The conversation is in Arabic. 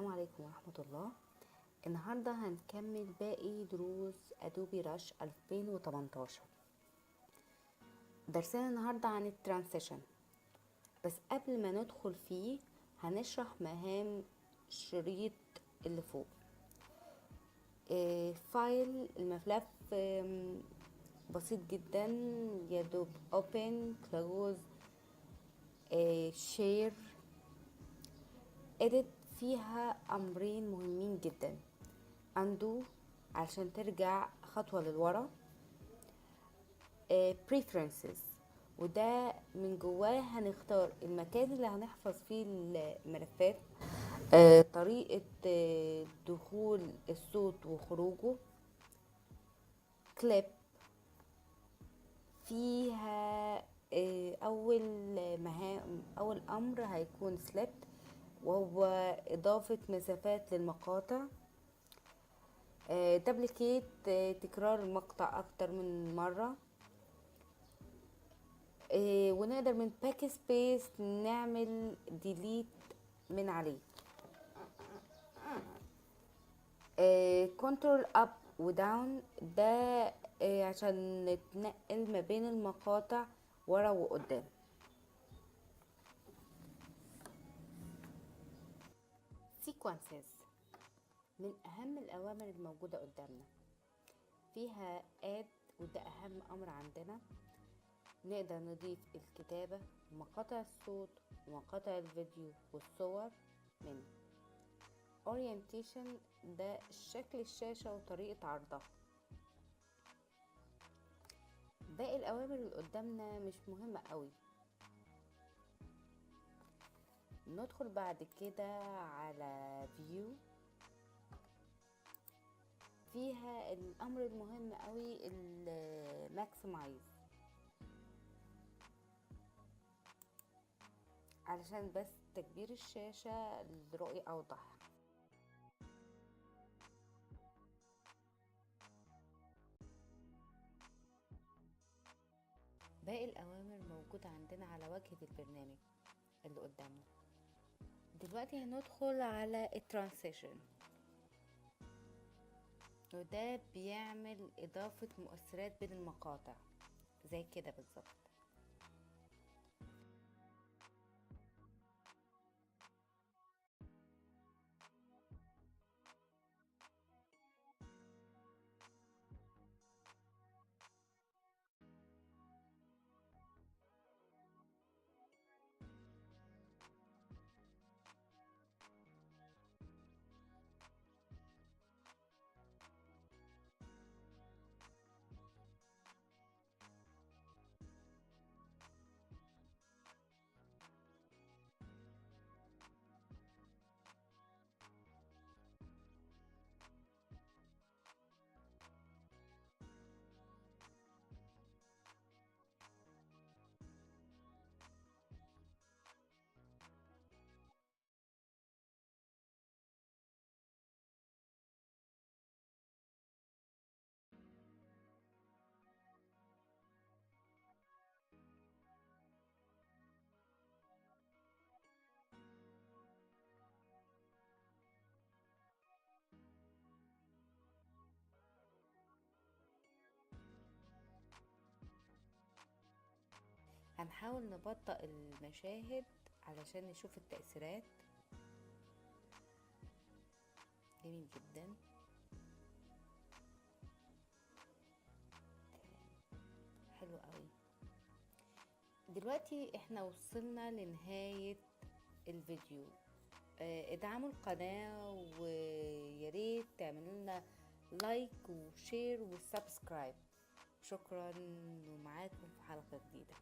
السلام عليكم ورحمة الله. النهاردة هنكمل باقي دروس أدوبي رش 2018. درسنا النهاردة عن الترانسيشن، بس قبل ما ندخل فيه هنشرح مهام شريط اللي فوق. فايل الملف بسيط جدا، يدوب open close share edit. فيها امرين مهمين جدا: undo علشان ترجع خطوة للورا، preferences وده من جواه هنختار المكان اللي هنحفظ فيه الملفات، طريقة دخول الصوت وخروجه، clip فيها اول امر هيكون select وهو اضافة مسافات للمقاطع، دبليكيت تكرار المقطع اكتر من مرة، ونقدر من باك سبيس نعمل ديليت من عليه، كنترول اب وداون ده عشان نتنقل ما بين المقاطع ورا وقدام. sequences من اهم الاوامر الموجودة قدامنا، فيها add وده اهم امر عندنا، نقدر نضيف الكتابة ومقاطع الصوت ومقاطع الفيديو والصور من orientation ده شكل الشاشة وطريقة عرضها. باقي الاوامر اللي قدامنا مش مهمة قوي. ندخل بعد كده على view، فيها الامر المهم قوي maximize علشان بس تكبير الشاشة لرؤية اوضح. باقي الاوامر موجودة عندنا على واجهة البرنامج اللي قدامنا. دلوقتي هندخل على الترانسيشن، وده بيعمل اضافة مؤثرات بين المقاطع زي كده بالظبط. هنحاول نبطئ المشاهد علشان نشوف التأثيرات. جميل جدا، حلو قوي. دلوقتي احنا وصلنا لنهاية الفيديو. ادعموا القناة وياريت تعملوا لنا لايك وشير وسبسكرايب. شكرا، ومعاكم في حلقة جديدة.